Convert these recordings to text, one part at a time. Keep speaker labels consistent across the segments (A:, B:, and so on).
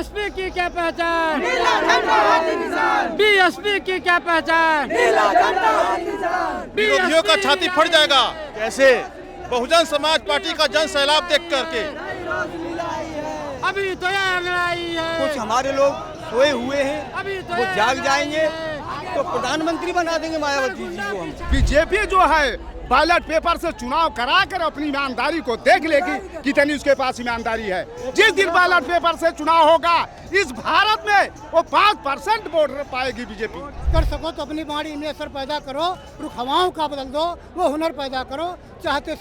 A: BSP की क्या पहचान, बीएसपी की क्या पहचान,
B: विरोधियों का छाती फट जाएगा। कैसे? बहुजन समाज पार्टी का जन सैलाब देख करके।
A: अभी तो यह लड़ाई है,
C: कुछ हमारे लोग सोए हुए हैं,
A: अभी तो
C: वो जाग जाएंगे तो प्रधानमंत्री बना देंगे मायावती जी को हम।
D: बीजेपी जो है बैलेट पेपर से चुनाव कराकर अपनी ईमानदारी को देख लेगी कितनी उसके पास ईमानदारी है। जिस दिन बैलेट पेपर से चुनाव होगा इस भारत में वो 5% वोट पाएगी बीजेपी।
E: कर सको तो अपनी बाड़ी में असर पैदा करो, रुख हवाओं का बदल दो, वो हुनर पैदा करो। चाहते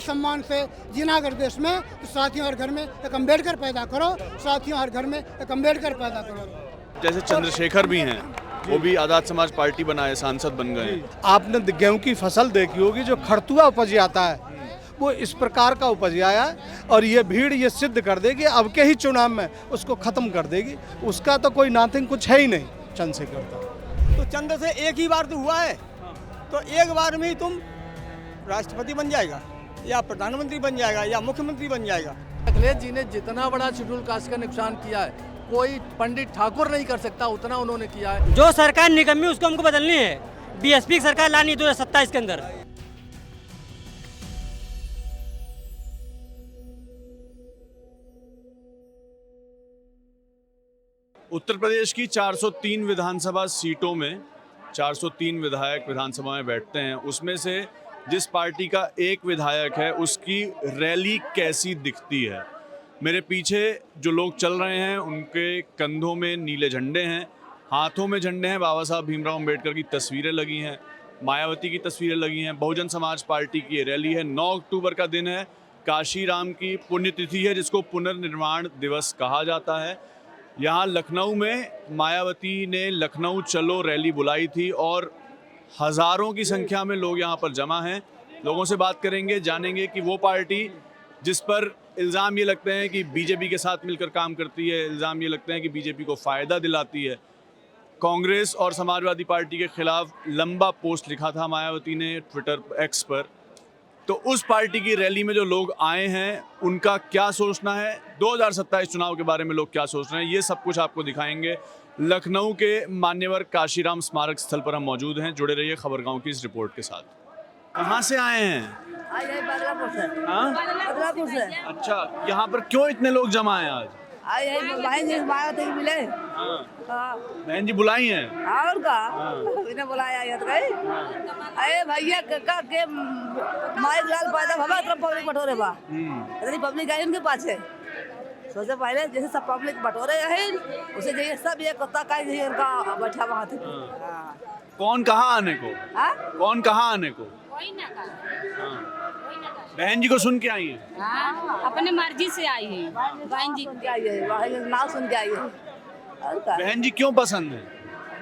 E: सम्मान से जीना अगर देश में तो साथियों हर घर में एक अम्बेडकर पैदा करो, साथियों हर घर में एक अम्बेडकर पैदा करो।
F: जैसे चंद्रशेखर भी हैं, वो भी आजाद समाज पार्टी बनाए, सांसद बन गए।
G: आपने गेहूं की फसल देखी होगी, जो खड़तुआ उपज आता है वो इस प्रकार का उपज आया है और ये भीड़ ये सिद्ध कर देगी अब के ही चुनाव में उसको खत्म कर देगी। उसका तो कोई नाथिंग कुछ है ही नहीं चंद्रशेखर का।
C: तो चंद्र से एक ही बार तो हुआ है, तो एक बार में ही तुम राष्ट्रपति बन जाएगा या प्रधानमंत्री बन जाएगा या मुख्यमंत्री बन जाएगा।
H: अखिलेश जी ने जितना बड़ा शेड्यूल कास्ट का नुकसान किया है कोई पंडित ठाकुर नहीं कर सकता, उतना उन्होंने किया है।
I: जो सरकार निकम्मी उसको हमको बदलनी है, बीएसपी की सरकार लानी 2027 के अंदर।
F: उत्तर प्रदेश की 403 विधानसभा सीटों में 403 विधायक विधानसभा में बैठते हैं। उसमें से जिस पार्टी का एक विधायक है उसकी रैली कैसी दिखती है। मेरे पीछे जो लोग चल रहे हैं उनके कंधों में नीले झंडे हैं, हाथों में झंडे हैं। बाबा साहब भीमराव अम्बेडकर की तस्वीरें लगी हैं, मायावती की तस्वीरें लगी हैं। बहुजन समाज पार्टी की ये रैली है। 9 अक्टूबर का दिन है, काशी राम की पुण्यतिथि है जिसको पुनर्निर्माण दिवस कहा जाता है। यहाँ लखनऊ में मायावती ने लखनऊ चलो रैली बुलाई थी और हज़ारों की संख्या में लोग यहाँ पर जमा हैं। लोगों से बात करेंगे, जानेंगे कि वो पार्टी जिस पर इल्ज़ाम ये लगते हैं कि बीजेपी के साथ मिलकर काम करती है, इल्ज़ाम ये लगते हैं कि बीजेपी को फ़ायदा दिलाती है। कांग्रेस और समाजवादी पार्टी के खिलाफ लंबा पोस्ट लिखा था मायावती ने ट्विटर एक्स पर। तो उस पार्टी की रैली में जो लोग आए हैं उनका क्या सोचना है, 2027 चुनाव के बारे में लोग क्या सोच रहे हैं, ये सब कुछ आपको दिखाएंगे। लखनऊ के मान्यवर काशीराम स्मारक स्थल पर हम मौजूद हैं। जुड़े रहिए खबरगांव की इस रिपोर्ट के साथ। कहाँ से आए हैं?
J: बदलापुर से।
F: हाँ?
J: बदलापुर से।
F: अच्छा, यहाँ पर क्यों इतने लोग जमा हैं आज?
J: बहन जी मायावती मिले।
F: हाँ। बहन जी बुलाई हैं
J: और का इन्हें बुलाया ये तो अरे भैया के माइक लाल पैदा भवा इतना पब्लिक बटोरे बा, इतनी पब्लिक आई उनके पास है। सोचे पहले जैसे सब पब्लिक बटोरे है उसे जैसे सब ये कुत्ता का जैसे उनका बैठा वहाँ थे।
F: कौन कहाँ आने को? कौन कहाँ आने को? बहन जी को सुन के आई है?
K: अपने मर्जी से आई है।
J: बहन जी सुन के आई है, नाम सुन के आई है।
F: बहन जी क्यों पसंद है?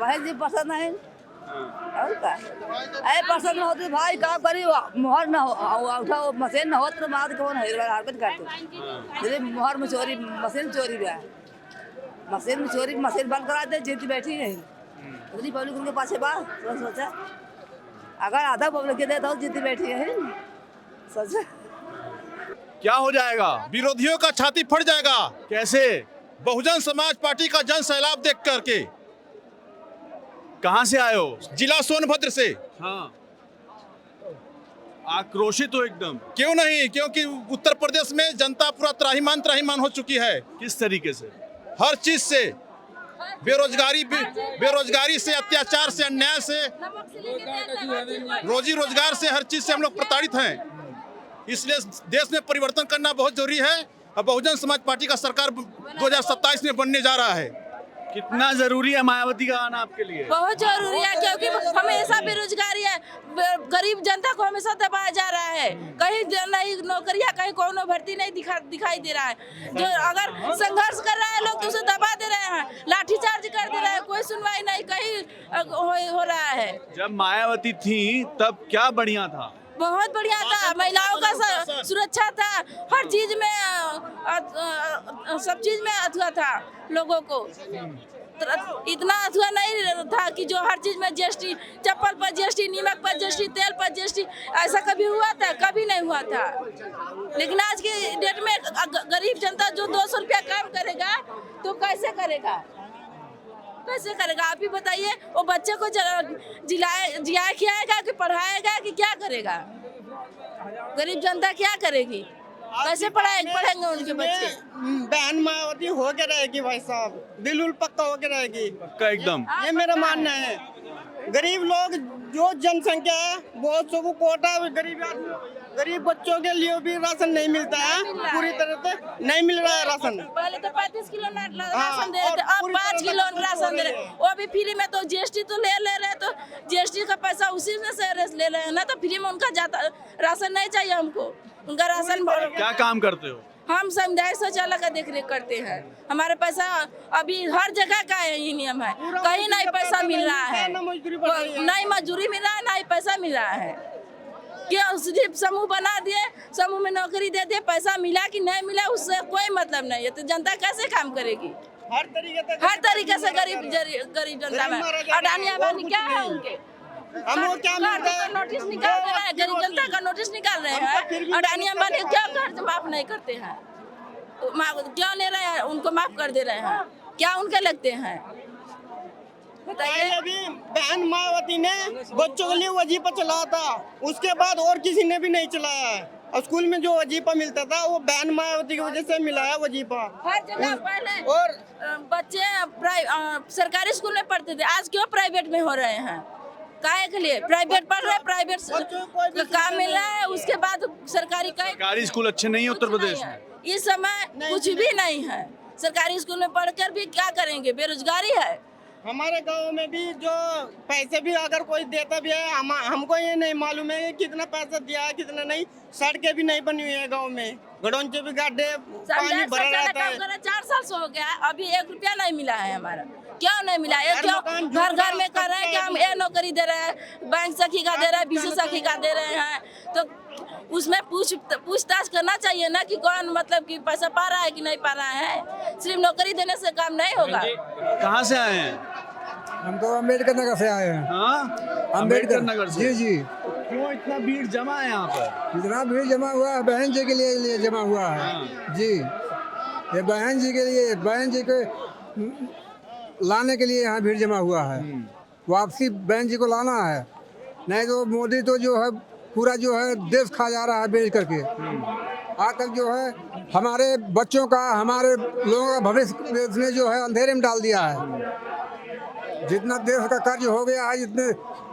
J: बहन जी पसंद है और का अरे पसंद होती भाई काम करी मोहर न उठा मशीन न हो तो मार कौन हरकत करते जैसे मोहर में चोरी मशीन चोरी भी है, मशीन में चोरी मशीन बंद करा दे जीती बैठी है उतनी पब्लिक उनके पास है। बात सोचा अगर आधा पब्लिक दे तो जीती बैठी है। सोचा
F: क्या हो जाएगा?
B: विरोधियों का छाती फट जाएगा।
F: कैसे?
B: बहुजन समाज पार्टी का जन सैलाब देख करके।
F: कहाँ से आए हो?
B: जिला सोनभद्र से।
F: हाँ, आक्रोशित हो एकदम।
B: क्यों नहीं, क्योंकि उत्तर प्रदेश में जनता पूरा त्राहिमाम हो चुकी है।
F: किस तरीके से?
B: हर चीज से, बेरोजगारी से, अत्याचार से, अन्याय से, रोजी रोजगार से, हर चीज से हम लोग प्रताड़ित हैं। इसलिए देश में परिवर्तन करना बहुत जरूरी है और बहुजन समाज पार्टी का सरकार 2027 में बनने जा रहा है।
F: कितना जरूरी है मायावती का आना आपके लिए?
K: बहुत जरूरी है क्योंकि हमेशा बेरोजगारी है, गरीब जनता को हमेशा दबाया जा रहा है। कहीं नई नौकरियां, कहीं कोनो भर्ती नहीं दिखाई दे रहा है। जो अगर संघर्ष कर रहा है लोग तो उसे दबा दे रहे हैं, लाठीचार्ज कर दे रहे हैं, कोई सुनवाई नहीं कहीं हो रहा है।
F: जब मायावती थी तब क्या बढ़िया था?
K: बहुत बढ़िया था, महिलाओं का सुरक्षा था, हर चीज में सब चीज में अथवा था। लोगों को इतना अथवा नहीं था कि जो हर चीज में जीएसटी, चप्पल पर जीएसटी, नमक पर जीएसटी, तेल पर जीएसटी, ऐसा कभी हुआ था? कभी नहीं हुआ था। लेकिन आज की डेट में गरीब जनता जो 200 रुपया काम करेगा तो कैसे करेगा? कैसे करेगा आप ही बताइए। वो बच्चे को जिया खिलाएगा कि पढ़ाएगा कि क्या करेगा? गरीब जनता क्या करेगी? कैसे पढ़ेंगे उनके बच्चे?
C: बहन मायावती हो के रहेगी भाई साहब, बिल्कुल पक्का हो के रहेगी,
F: पक्का एकदम।
C: ये मेरा मानना है। गरीब लोग जो जनसंख्या है बहुत सबको कोटा, गरीब बच्चों के लिए भी राशन नहीं मिलता है, पूरी तरह से नहीं मिल रहा है राशन।
K: पहले तो 35 किलो राशन दे रहे थे, अब 5 किलो राशन दे रहे, वो भी फ्री में। तो जीएसटी तो ले रहे, तो जीएसटी का पैसा उसी में से ले रहे हैं ना, तो फ्री में उनका जाता राशन नहीं चाहिए हमको, उनका राशन।
F: क्या काम करते हो?
K: हम सामुदायिक शौचालय का देखरेख करते हैं। हमारे पैसा अभी हर जगह का यही नियम है, कहीं नहीं पैसा मिल रहा है, नहीं मजदूरी मिल रहा है, ना ही पैसा मिल रहा है। क्या सिर्फ समूह बना दिए, समूह में नौकरी दे दिए, पैसा मिला कि नहीं मिला उससे कोई मतलब नहीं है। तो जनता कैसे काम करेगी? हर तरीके से गरीब जनता में अडानी अबानी क्या है उनके? हम वो क्या नोटिस निकाल रहे हैं, गरीब जनता का नोटिस निकाल रहे हैं। अडानी अंबानी क्या कर्ज माफ नहीं करते हैं? तो क्यों ले रहे हैं? उनको माफ कर दे रहे हैं, क्या उनके लगते हैं? बताइए।
C: अभी बहन मायावती ने बच्चों के लिए वजीफा चलाया था, उसके बाद और किसी ने भी नहीं चलाया है। स्कूल में जो वजीफा मिलता था वो बहन मायावती की वजह से मिला है वजीफा।
K: हर जगह पहले और बच्चे सरकारी स्कूल में पढ़ते थे, आज क्यों प्राइवेट में हो रहे हैं? काहे के लिए? प्राइवेट पढ़ रहे, प्राइवेट काम मिल रहा है, उसके बाद सरकारी
F: स्कूल अच्छे नहीं है उत्तर प्रदेश में
K: इस समय कुछ भी नहीं है। सरकारी स्कूल में पढ़कर भी क्या करेंगे? बेरोजगारी है।
C: हमारे गांव में भी जो पैसे भी अगर कोई देता भी है, हमको ये नहीं मालूम है कितना पैसा दिया है कितना नहीं। सड़कें भी नहीं बनी हुई है गांव में, गड़ोंचे भी गड्ढे, पानी भरा रहता है।
K: 4 साल से हो गया है, अभी 1 रुपया नहीं मिला है हमारा। क्यों नहीं मिला? क्यों घर घर में कर रहे हैं कि हम ये नौकरी दे रहे हैं, बैंक सखी का दे रहे हैं, बीसी सखी का दे रहे हैं, तो उसमें पूछताछ करना चाहिए ना कि कौन मतलब कि पैसा पा रहा है कि नहीं पा रहा है। सिर्फ नौकरी देने से काम नहीं होगा।
F: कहाँ से आए हैं?
L: हम तो अम्बेडकर नगर से आए हैं।
F: हाँ, अम्बेडकर नगर से।
L: जी।
F: क्यों इतना भीड़ जमा है यहाँ पर?
L: इतना भीड़ जमा हुआ है, बहन जी के लिए जमा हुआ है। जी, ये बहन जी के लिए, बहन जी को लाने के लिए यहाँ भीड़ जमा हुआ है। वापसी बहन जी को लाना है, नहीं तो मोदी तो जो है पूरा जो है देश खा जा रहा है बेच करके। आज तक जो है हमारे बच्चों का, हमारे लोगों का भविष्य इसने जो है अंधेरे में डाल दिया है। जितना देश का कर्ज हो गया है, जितने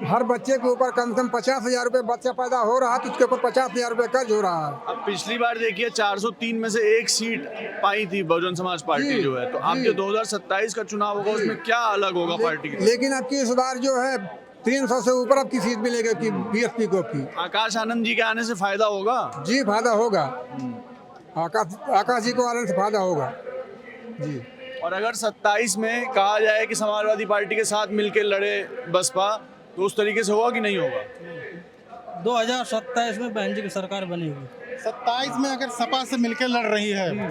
L: हर बच्चे के ऊपर कम से कम 50,000 रुपये बच्चा पैदा हो रहा है तो उसके ऊपर 50,000 रुपये कर्ज हो रहा है।
F: अब पिछली बार देखिए 403 में से 1 सीट पाई थी बहुजन समाज पार्टी जो है, तो अब जो 2027 का चुनाव होगा उसमें क्या अलग होगा पार्टी की?
L: लेकिन अब की इस बार जो है 300 से ऊपर अब की सीट मिलेगी बीएसपी को।
F: आकाश आनंद जी के आने से फायदा होगा?
L: जी फायदा होगा, आकाश जी को आने से फायदा होगा जी।
F: और अगर 27 में कहा जाए कि समाजवादी पार्टी के साथ मिलकर लड़े बसपा, तो उस तरीके से होगा कि नहीं होगा?
I: 2027 में बहन जी की सरकार बनेगी।
M: 27 में अगर सपा से मिलकर लड़ रही है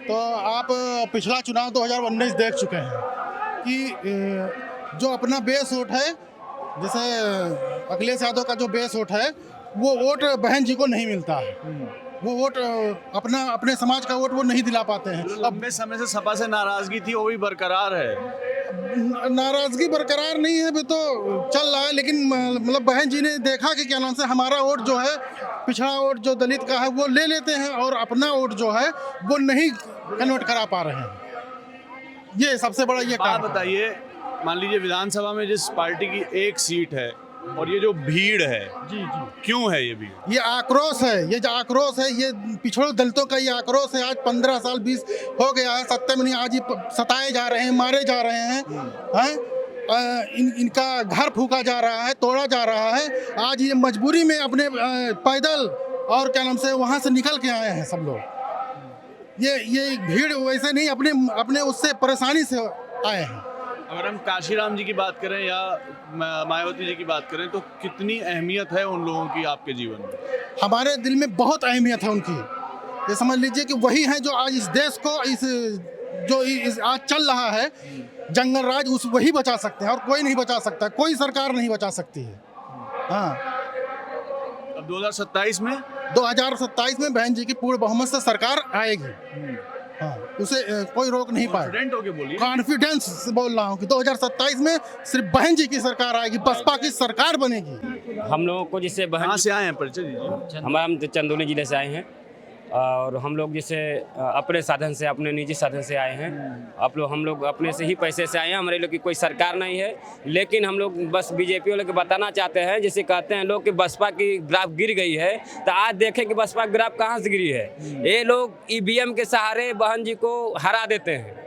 M: तो आप पिछला चुनाव 2019 देख चुके हैं कि जो अपना बेस वोट है, जैसे अखिलेश यादव का जो बेस वोट है, वो वोट बहन जी को नहीं मिलता है। वो वोट अपने समाज का वोट वो नहीं दिला पाते हैं।
F: लंबे समय से सपा से नाराजगी थी, वो भी बरकरार है।
M: नाराजगी बरकरार नहीं है, भी तो चल रहा है, लेकिन मतलब बहन जी ने देखा कि क्या नाम से हमारा वोट जो है, पिछड़ा वोट जो दलित का है वो ले लेते हैं और अपना वोट जो है वो नहीं कन्वर्ट करा पा रहे हैं। ये सबसे बड़ा ये
F: बात बताइए, मान लीजिए विधानसभा में जिस पार्टी की 1 सीट है और ये जो भीड़ है, जी, क्यों है ये भीड़?
M: ये आक्रोश है, ये जो आक्रोश है, ये पिछड़ों दलितों का ये आक्रोश है। आज 15 साल 20 हो गया है, सत्ता में नहीं, आज ये सताए जा रहे हैं, मारे जा रहे हैं, इनका घर फूका जा रहा है, तोड़ा जा रहा है। आज ये मजबूरी में अपने पैदल और क्या नाम से वहाँ से निकल के आए हैं सब लोग। ये भीड़ वैसे नहीं, अपने उससे परेशानी से आए हैं।
F: अगर हम काशीराम जी की बात करें या मायावती जी की बात करें, तो कितनी अहमियत है उन लोगों की आपके जीवन में?
M: हमारे दिल में बहुत अहमियत है उनकी। ये समझ लीजिए कि वही हैं जो आज इस देश को आज चल रहा है जंगल राज, वही बचा सकते हैं और कोई नहीं बचा सकता, कोई सरकार नहीं बचा सकती है। हाँ,
F: अब 2027 में
M: 2027 में बहन जी की पूर्ण बहुमत से सरकार आएगी। हाँ, उसे कोई रोक नहीं पाए।
F: कॉन्फिडेंट होके बोलिए।
M: कॉन्फिडेंस से बोल रहा हूँ कि 2027 में सिर्फ बहन जी की सरकार आएगी, बसपा की सरकार बनेगी।
N: हम लोगों को जिससे
F: कहाँ से आए हैं, परिचय दीजिए।
N: हम चंदौली जिले से आए हैं और हम लोग जैसे अपने साधन से, अपने निजी साधन से आए हैं। हम लोग अपने से ही पैसे से आए हैं। हमारे लोग की कोई सरकार नहीं है, लेकिन हम लोग बस बीजेपी वाले को बताना चाहते हैं, जैसे कहते हैं लोग कि बसपा की ग्राफ गिर गई है, तो आज देखें कि बसपा की ग्राफ कहाँ से गिरी है। ये लोग ईवीएम के सहारे बहन जी को हरा देते हैं,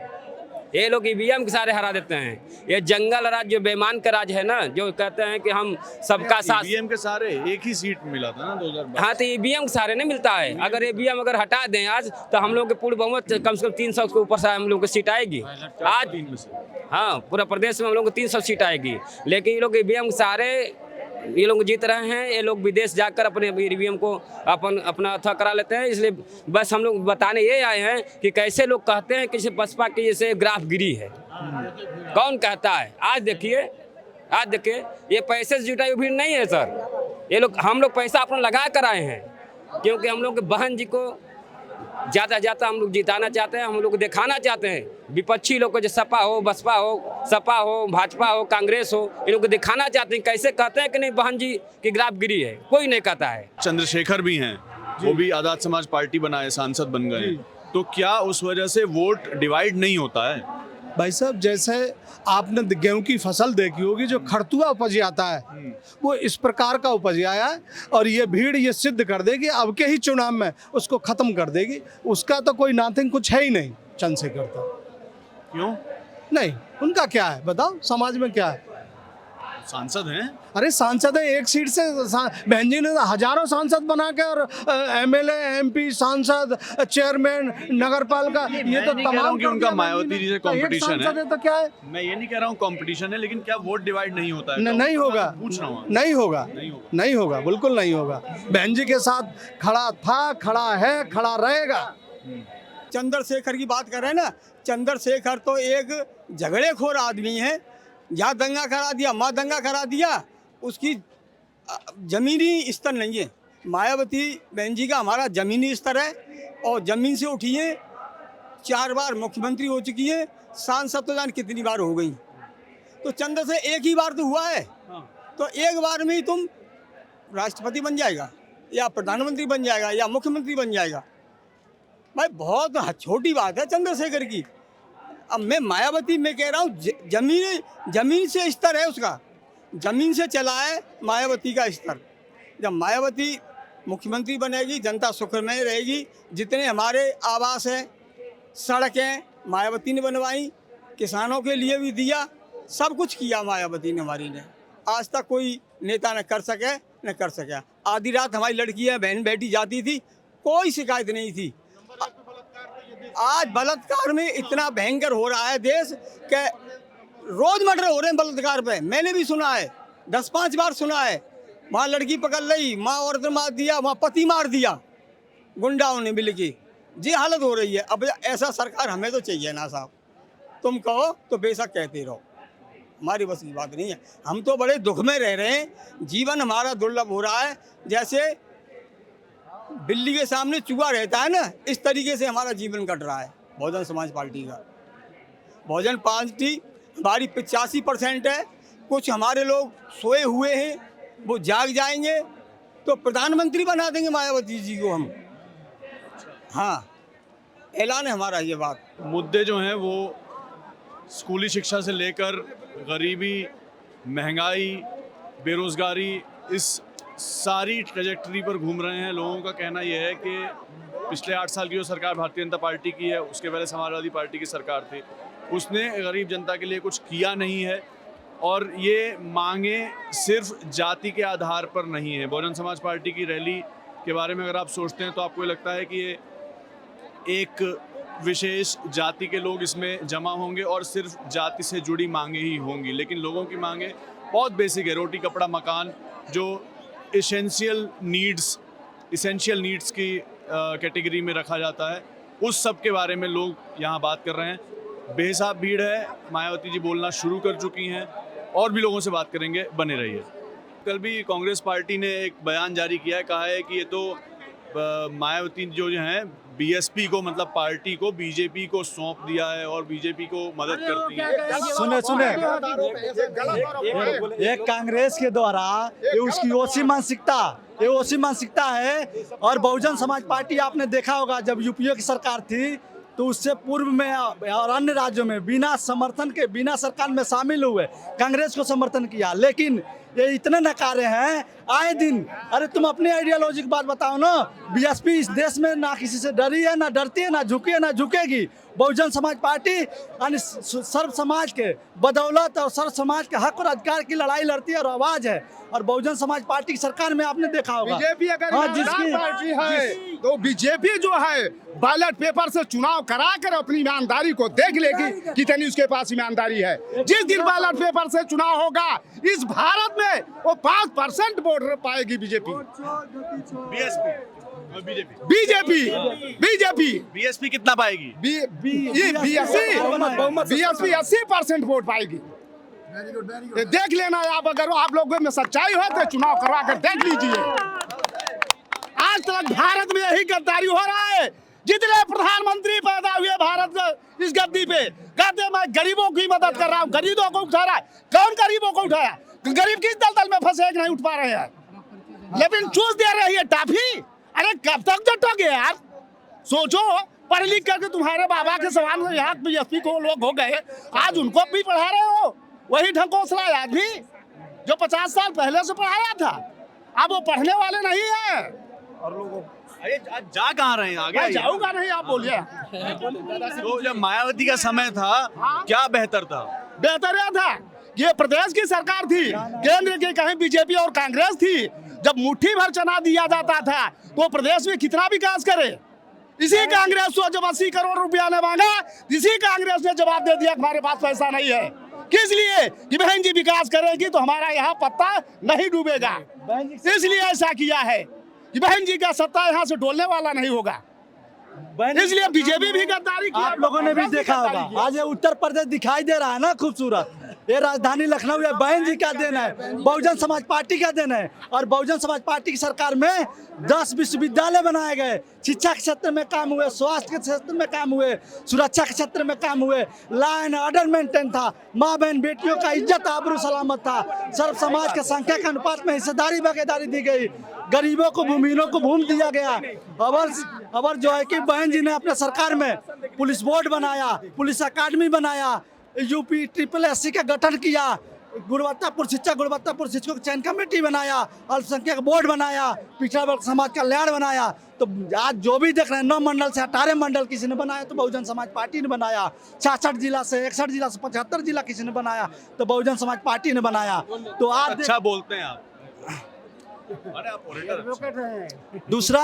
N: ये लोग ईवीएम के सहारे हरा देते हैं। ये जंगल राज जो बेईमान का राज है ना, जो कहते हैं कि हम सबका साथ।
F: ईवीएम के सहारे एक ही सीट मिला था ना 2022।
N: हाँ, तो ईवीएम के सहारे नहीं मिलता है। अगर ईवीएम अगर हटा दें आज, तो हम लोग के पूर्ण बहुमत कम से कम 300 के ऊपर से हम लोग की सीट आएगी आज। हाँ, पूरा प्रदेश में हम लोग को 300 सीट आएगी, लेकिन ये लोग ईवीएम के सहारे ये लोग जीत रहे हैं। ये लोग विदेश जाकर अपने ईवीएम को अपना अथवा करा लेते हैं। इसलिए बस हम लोग बताने ये आए हैं कि कैसे लोग कहते हैं कि बसपा की जैसे ग्राफ गिरी है। कौन कहता है? आज देखिए ये पैसे से जुटाई भीड़ नहीं है सर। ये लोग, हम लोग पैसा अपना लगा कर आए हैं, क्योंकि हम लोग बहन जी को ज़्यादा हम लोग जिताना चाहते हैं। हम लोग दिखाना चाहते हैं विपक्षी लोग को, जो सपा हो, बसपा हो, सपा हो, भाजपा हो, कांग्रेस हो, इन लोग को दिखाना चाहते हैं कैसे कहते हैं कि नहीं बहन जी की ग्राफ गिरी है। कोई नहीं कहता है।
F: चंद्रशेखर भी हैं, वो भी आज़ाद समाज पार्टी बनाए, सांसद बन गए, तो क्या उस वजह से वोट डिवाइड नहीं होता है?
G: भाई साहब, जैसे आपने गेहूं की फसल देखी होगी, जो खरतुआ उपज आता है वो इस प्रकार का उपज आया है, और ये भीड़ ये सिद्ध कर देगी अब के ही चुनाव में उसको खत्म कर देगी। उसका तो कोई नाथिंग कुछ है ही नहीं चंद्रशेखर का।
F: क्यों
G: नहीं? उनका क्या है बताओ, समाज में क्या है?
F: सांसद हैं।
G: अरे सांसद है, एक सीट से बहन जी ने हजारों सांसद बना के, और एमएलए, एमपी, सांसद, चेयरमैन, नगरपालिका, ये तो तमाम
F: कि उनका मायावती जी से कंपटीशन
G: है। तो क्या है?
F: मैं ये नहीं कह रहा हूँ कंपटीशन है, लेकिन क्या वोट डिवाइड नहीं होता है?
G: नहीं होगा,
F: पूछ रहा हूँ।
G: नहीं होगा, बिल्कुल नहीं होगा। बहन जी के साथ खड़ा था, खड़ा है, खड़ा रहेगा।
C: चंद्रशेखर की बात कर रहे हैं ना, चंद्रशेखर तो एक झगड़ेखोर आदमी है। यहाँ दंगा करा दिया, वहाँ दंगा करा दिया, उसकी ज़मीनी स्तर नहीं है। मायावती बहन जी का हमारा ज़मीनी स्तर है, और ज़मीन से उठी है, 4 बार मुख्यमंत्री हो चुकी है, सांसद तो जान कितनी बार हो गई। तो चंद्र से एक ही बार तो हुआ है, तो एक बार में ही तुम राष्ट्रपति बन जाएगा, या प्रधानमंत्री बन जाएगा, या मुख्यमंत्री बन जाएगा। भाई बहुत छोटी बात है चंद्रशेखर की। अब मैं मायावती में कह रहा हूँ, जमीन से स्तर है उसका, जमीन से चला है मायावती का स्तर। जब मायावती मुख्यमंत्री बनेगी, जनता सुख में रहेगी। जितने हमारे आवास हैं, सड़कें मायावती ने बनवाई, किसानों के लिए भी दिया, सब कुछ किया मायावती ने, हमारी ने। आज तक कोई नेता न कर सके। आधी रात हमारी लड़कियां बहन बेटी जाती थी, कोई शिकायत नहीं थी। आज बलात्कार में इतना भयंकर हो रहा है देश के, रोज मर्डर हो रहे हैं बलात्कार पे। मैंने भी सुना है, 10-5 बार सुना है। वहाँ लड़की पकड़ ली, माँ औरत मार दिया, वहाँ पति मार दिया गुंडाओं ने मिल के। जी हालत हो रही है। अब ऐसा सरकार हमें तो चाहिए ना साहब। तुम कहो तो बेशक कहते रहो, हमारी बस की बात नहीं है। हम तो बड़े दुख में रह रहे हैं, जीवन हमारा दुर्लभ हो रहा है। जैसे बिल्ली के सामने चूहा रहता है ना, इस तरीके से हमारा जीवन कट रहा है। बहुजन समाज पार्टी का, बहुजन पार्टी हमारी 85% है। कुछ हमारे लोग सोए हुए हैं, वो जाग जाएंगे तो प्रधानमंत्री बना देंगे मायावती जी को हम। हाँ, ऐलान है हमारा ये बात।
F: मुद्दे जो हैं वो स्कूली शिक्षा से लेकर गरीबी, महंगाई, बेरोजगारी, इस सारी ट्रेजेक्टरी पर घूम रहे हैं। लोगों का कहना यह है कि पिछले 8 साल की जो सरकार भारतीय जनता पार्टी की है, उसके पहले समाजवादी पार्टी की सरकार थी, उसने गरीब जनता के लिए कुछ किया नहीं है, और ये मांगे सिर्फ जाति के आधार पर नहीं है। बहुजन समाज पार्टी की रैली के बारे में अगर आप सोचते हैं तो आपको लगता है कि ये एक विशेष जाति के लोग इसमें जमा होंगे और सिर्फ जाति से जुड़ी मांगे ही होंगी, लेकिन लोगों की मांगे बहुत बेसिक है। रोटी, कपड़ा, मकान, जो एसेंशियल नीड्स की कैटेगरी में रखा जाता है, उस सब के बारे में लोग यहाँ बात कर रहे हैं। बेहिसाब भीड़ है, मायावती जी बोलना शुरू कर चुकी हैं, और भी लोगों से बात करेंगे, बने रहिए। कल भी कांग्रेस पार्टी ने एक बयान जारी किया है, कहा है कि ये तो मायावती जो हैं बीएसपी को मतलब पार्टी को बीजेपी को सौंप दिया है और बीजेपी को मदद करती है।
D: सुने
O: ये कांग्रेस के द्वारा ये उसकी ओसी मानसिकता है। और बहुजन समाज पार्टी आपने देखा होगा जब यूपीए की सरकार थी तो उससे पूर्व में और अन्य राज्यों में बिना समर्थन के बिना सरकार में शामिल हुए कांग्रेस को समर्थन किया, लेकिन ये इतने नकारे हैं आए दिन। अरे तुम अपनी आइडियोलॉजी की बात बताओ ना। बीएसपी इस देश में ना किसी से डरी है, ना डरती है, ना झुकी है, ना झुकेगी। बहुजन समाज पार्टी यानी सर्व समाज के बदौलत और सर्व समाज के हक और अधिकार की लड़ाई लड़ती है और आवाज है। और बहुजन समाज पार्टी की सरकार में आपने देखा होगा
D: बीजेपी अगर पार्टी है तो बीजेपी जो है बैलेट पेपर से चुनाव करा कर अपनी ईमानदारी को देख लेगी कितनी उसके पास ईमानदारी है। जिस दिन बैलेट पेपर से चुनाव होगा इस भारत में वो 5% वोट पाएगी बीजेपी।
F: बीएसपी कितना पाएगी?
D: बीएसपी 80% वोट पाएगी। देख लेना आप, अगर आप लोगों में सच्चाई हो तो चुनाव करवा कर देख लीजिए। आज तक भारत में यही गद्दारी हो रहा है। जितने प्रधानमंत्री पैदा हुए भारत इस गद्दी पे कहते मैं गरीबों की मदद कर रहा हूँ, गरीबों को उठा रहा है। कौन गरीबों को उठाया? गरीब किस दलदल में फंसे नहीं उठ पा रहे हैं, लेकिन चूस दे रही है टाफी। अरे कब तक जटोगे यार? सोचो, पढ़ लिख करके तुम्हारे बाबा के समान यहाँ बीएसपी को लोग हो गए, आज उनको भी पढ़ा रहे हो। वही ढंकोसला आदमी जो 50 साल पहले से पढ़ाया था, अब वो पढ़ने वाले नहीं है। और लोगों
F: जा कहाँ रहे हैं आगे?
D: जाऊंगा नहीं, आप बोलिए।
F: तो जब मायावती का समय था क्या बेहतर था?
D: बेहतर यह था ये प्रदेश की सरकार थी, केंद्र की कहीं बीजेपी और कांग्रेस थी। जब मुट्ठी भर चना दिया जाता था तो प्रदेश में कितना विकास करे। इसी कांग्रेस को जब 80 करोड़ रुपया ने मांगा, इसी कांग्रेस ने जवाब दे दिया हमारे पास पैसा नहीं है। किस लिए? कि बहन जी विकास करेगी तो हमारा यहाँ पत्ता नहीं डूबेगा, इसलिए ऐसा किया है कि बहन जी का सत्ता यहाँ से डोलने वाला नहीं होगा। इसलिए बीजेपी भी गद्दारी की।
O: आप लोगों ने भी देखा होगा आज ये उत्तर प्रदेश दिखाई दे रहा है ना खूबसूरत। ये राजधानी लखनऊ है, बहन जी का देन है, बहुजन समाज पार्टी का देन है। और बहुजन समाज पार्टी की सरकार में 10 विश्वविद्यालय बनाए गए, शिक्षा के क्षेत्र में काम हुए, स्वास्थ्य के क्षेत्र में काम हुए, सुरक्षा के क्षेत्र में काम हुए, लॉ एंड ऑर्डर मेंटेन था, माँ बहन बेटियों का इज्जत आबरू सलामत था, सर्व समाज के संख्या के अनुपात में हिस्सेदारी भागीदारी दी गई, गरीबों को भूमिहीनों को भूमि दिया गया। अबर जो है कि बहन जी ने अपने सरकार में पुलिस बोर्ड बनाया, पुलिस अकादमी बनाया, यूपी SSS का गठन किया, गुणवत्तापूर्ण शिक्षकों की चयन कमेटी बनाया, अल्पसंख्यक बोर्ड बनाया, पिछड़ा वर्ग समाज कल्याण बनाया। तो आज जो भी देख रहे हैं 9 मंडल से 18 मंडल किसी ने बनाया तो बहुजन समाज पार्टी ने बनाया। 66 जिला से 61 जिला से 75 जिला किसी ने बनाया तो बहुजन समाज पार्टी ने बनाया। तो आज
F: अच्छा बोलते हैं आप।
O: दूसरा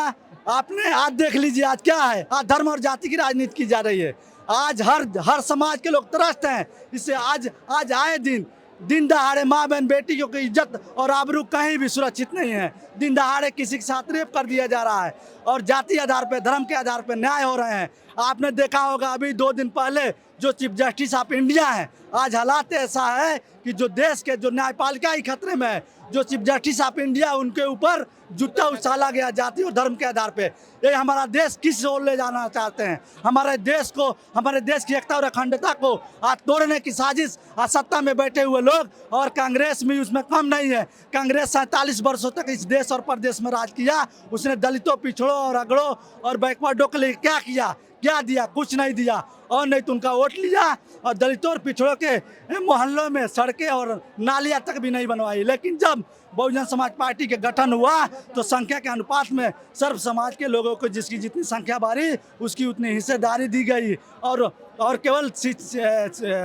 O: आपने आज देख लीजिए आज क्या है, आज धर्म और जाति की राजनीति की जा रही है। आज हर समाज के लोग त्रस्त हैं इससे। आज आए दिन दहाड़े माँ बहन बेटियों की इज्जत और आबरू कहीं भी सुरक्षित नहीं है। दिन दहाड़े किसी के साथ रेप कर दिया जा रहा है और जाति आधार पे धर्म के आधार पे न्याय हो रहे हैं। आपने देखा होगा अभी 2 दिन पहले जो चीफ जस्टिस ऑफ इंडिया है, आज हालात ऐसा है कि जो देश के जो न्यायपालिका ही खतरे में है, जो चीफ जस्टिस ऑफ इंडिया उनके ऊपर जूता उछाला गया जाति और धर्म के आधार पे। ये हमारा देश किस ओर ले जाना चाहते हैं? हमारे देश की एकता और अखंडता को आज तोड़ने की साजिश आज सत्ता में बैठे हुए लोग, और कांग्रेस में उसमें कम नहीं है। कांग्रेस 47 वर्षों तक इस देश और प्रदेश में राज किया। उसने दलितों, पिछड़ों और अगड़ों और बैकवर्डों के लिए क्या किया? क्या दिया? कुछ नहीं दिया। और नहीं तो उनका वोट लिया और दलितों और पिछड़ों के मोहल्लों में सड़कें और नालियाँ तक भी नहीं बनवाई। लेकिन जब बहुजन समाज पार्टी के गठन हुआ तो संख्या के अनुपात में सर्व समाज के लोगों को जिसकी जितनी संख्या बारी उसकी उतनी हिस्सेदारी दी गई। और केवल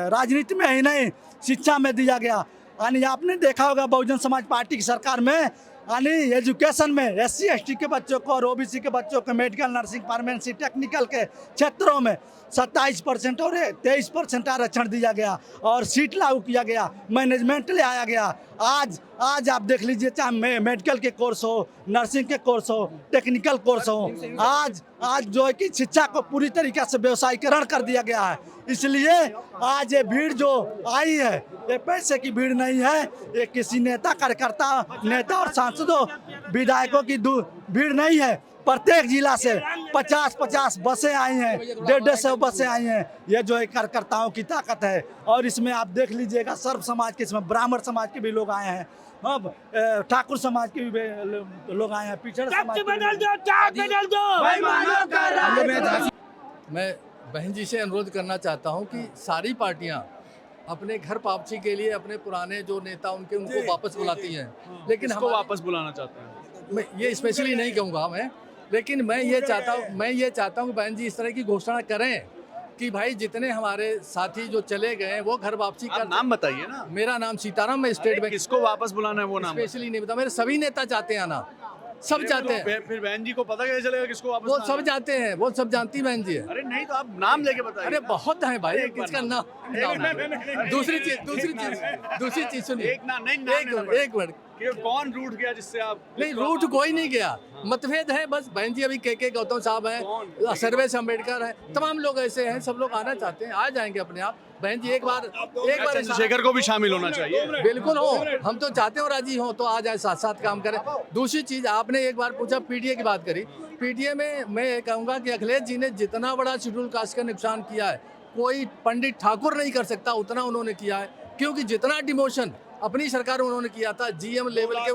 O: राजनीति में ही नहीं, शिक्षा में दिया गया। यानी आपने देखा होगा बहुजन समाज पार्टी की सरकार में यानी एजुकेशन में SC ST के बच्चों को और OBC के बच्चों को मेडिकल, नर्सिंग, फार्मेसी, टेक्निकल के क्षेत्रों में 27% और 23% आरक्षण दिया गया और सीट लागू किया गया, मैनेजमेंट ले आया गया। आज आप देख लीजिए, चाहे मेडिकल के कोर्स हो, नर्सिंग के कोर्स हो, टेक्निकल कोर्स हो, आज जो है कि शिक्षा को पूरी तरीके से व्यवसायीकरण कर दिया गया है। इसलिए आज ये भीड़ जो आई है ये पैसे की भीड़ नहीं है, ये किसी नेता, कार्यकर्ता, नेता और सांसदों, विधायकों की भीड़ नहीं है। प्रत्येक जिला से 50-50 बसें आई हैं, 150 बसें आई हैं। ये जो है कार्यकर्ताओं की ताकत है। और इसमें आप देख लीजिएगा सर्व समाज के, इसमें ब्राह्मण समाज के भी लोग आए हैं, अब ठाकुर समाज के भी लोग आए हैं, पिछड़ा समाज
H: मैं बहन जी से अनुरोध करना चाहता हूं कि सारी पार्टियां अपने घर वापसी के लिए अपने पुराने जो नेता उनको वापस बुलाती हैं, लेकिन हम
F: वापस बुलाना चाहते हैं।
H: मैं ये स्पेशली नहीं कहूँगा मैं, लेकिन मैं ये चाहता हूँ कि बहन जी इस तरह की घोषणा करें कि भाई जितने हमारे साथी जो चले गए वो घर वापसी का
F: नाम बताइए ना।
H: मेरा नाम सीताराम, मैं स्टेट बैंक।
F: किसको वापस बुलाना है वो नाम
H: स्पेशली नहीं बता, मेरे सभी नेता चाहते हैं ना, सब चाहते हैं।
F: फिर बहन जी को पता कैसे चलेगा किसको वापस?
H: वो सब जाते हैं, वो सब जानती बहन जी है।
F: अरे नहीं तो आप नाम लेके बताइए।
H: अरे बहुत है भाई, किसका नाम? दूसरी चीज सुनिए। एक मिनट,
F: कौन रूठ गया जिससे आप?
H: नहीं, रूठ कोई नहीं गया, मतभेद है बस। बहन जी अभी के गौतम साहब हैं, सर्वेश अम्बेडकर हैं, तमाम लोग ऐसे हैं, सब लोग आना चाहते हैं, आ जाएंगे अपने आप। बहन जी एक बार
F: चंद्रशेखर को भी शामिल होना चाहिए।
H: बिल्कुल हो, हम तो चाहते हो राजी हो तो आ जाए, साथ साथ काम करें। दूसरी चीज आपने एक बार पूछा, पीटीए की बात करी। पीटीए में मैं ये कहूँगा कि अखिलेश जी ने जितना बड़ा शेड्यूल कास्ट का नुकसान किया है कोई पंडित ठाकुर नहीं कर सकता, उतना उन्होंने किया है। क्योंकि जितना डिमोशन अपनी सरकार उन्होंने किया था, जीएम लेवल के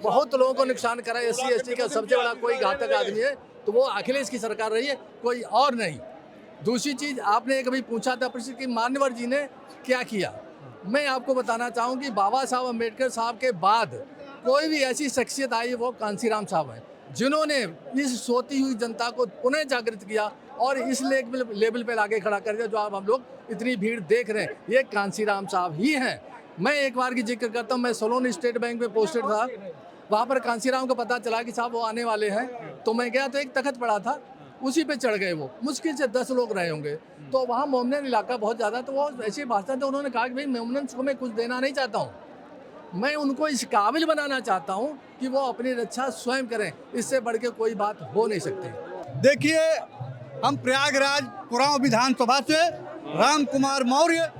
H: बहुत लोगों को नुकसान करा, SC ST का सबसे बड़ा कोई घातक आदमी है तो वो अखिलेश की सरकार रही है, कोई और नहीं। दूसरी चीज आपने कभी पूछा था परिषद की मान्यवर जी ने क्या किया, मैं आपको बताना चाहूँ कि बाबा साहब अम्बेडकर साहब के बाद कोई भी ऐसी शख्सियत आई वो कांसीराम साहब हैं, जिन्होंने इस सोती हुई जनता को पुनः जागृत किया और इस लेवल पे लाके खड़ा कर दिया जो आप हम लोग इतनी भीड़ देख रहे हैं, ये कांसीराम साहब ही हैं। मैं एक बार की जिक्र करता हूँ, मैं सोलोन स्टेट बैंक में पोस्टेड था, वहाँ पर कांसीराम को पता चला कि साहब वो आने वाले हैं, तो मैं गया तो एक तख्त पड़ा था, उसी पे चढ़ गए। वो मुश्किल से 10 लोग रहे होंगे, तो वहाँ मोमनन इलाका बहुत ज़्यादा, तो वो ऐसे भाषा थे, उन्होंने कहा कि भाई मोमनन को मैं कुछ देना नहीं चाहता हूँ, मैं उनको इस काबिल बनाना चाहता हूँ कि वो अपनी रक्षा स्वयं करें, इससे बढ़ के कोई बात हो नहीं सकती।
P: देखिए, हम प्रयागराज कुरांव विधानसभा से राम कुमार मौर्य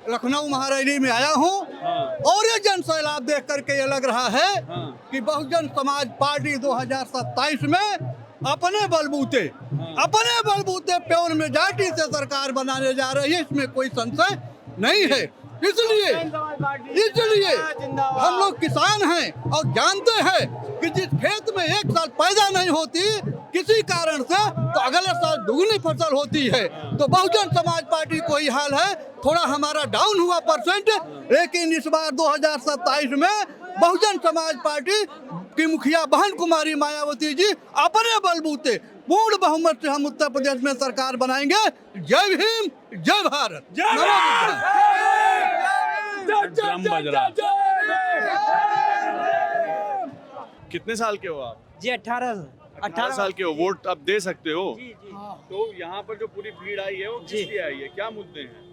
P: लखनऊ महारैली में आया हूँ और ये जन सैलाब देख करके ये लग रहा है कि बहुजन समाज पार्टी 2027 में अपने बलबूते प्योर मेजॉरिटी से सरकार बनाने जा रही है, इसमें कोई संशय नहीं है। इसलिए हम लोग किसान हैं और जानते हैं कि जिस खेत में एक साल पैदा नहीं होती किसी कारण से, तो अगले साल दुगनी फसल होती है। तो बहुजन समाज पार्टी को ही हाल है, थोड़ा हमारा डाउन हुआ परसेंट, लेकिन इस बार 2027 में बहुजन समाज पार्टी की मुखिया बहन कुमारी मायावती जी अपने बलबूते पूर्ण बहुमत से हम उत्तर प्रदेश में सरकार बनाएंगे। जय भीम, जय भारत।
F: कितने साल के हो आप?
I: जी 18
F: साल के हो, वोट अब दे सकते हो। तो यहाँ पर जो पूरी भीड़ आई है वो किस लिए आई है, क्या मुद्दे हैं?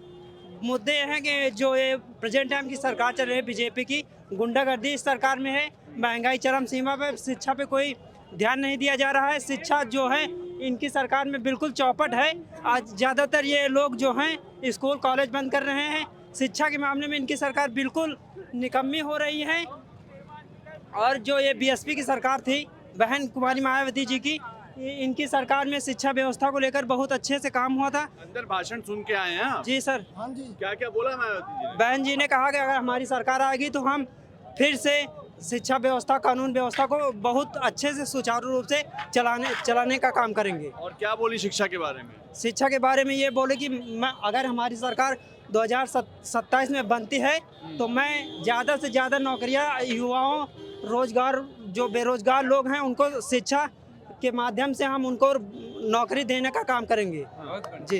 I: मुद्दे हैं कि जो ये प्रेजेंट टाइम की सरकार चल रही है बीजेपी की, गुंडागर्दी इस सरकार में है, महंगाई चरम सीमा पे, शिक्षा पे कोई ध्यान नहीं दिया जा रहा है। शिक्षा जो है इनकी सरकार में बिल्कुल चौपट है। आज ज़्यादातर ये लोग जो हैं स्कूल कॉलेज बंद कर रहे हैं, शिक्षा के मामले में इनकी सरकार बिल्कुल निकम्मी हो रही है। और जो ये बीएसपी की सरकार थी बहन कुमारी मायावती जी की, इनकी सरकार में शिक्षा व्यवस्था को लेकर बहुत अच्छे से काम हुआ था।
F: अंदर भाषण सुन के आए हैं?
I: जी सर।
E: हाँ जी।
F: क्या क्या बोला मायावती जी ने?
I: बहन जी ने कहा कि अगर हमारी सरकार आएगी तो हम फिर से शिक्षा व्यवस्था, कानून व्यवस्था को बहुत अच्छे से सुचारू रूप से चलाने का काम करेंगे।
F: और क्या बोली शिक्षा के बारे में?
I: शिक्षा के बारे में ये बोले कि अगर हमारी सरकार 2027 में बनती है तो मैं ज़्यादा से ज़्यादा नौकरियां युवाओं, रोजगार, जो बेरोजगार लोग हैं उनको शिक्षा के माध्यम से हम उनको नौकरी देने का काम करेंगे। जी।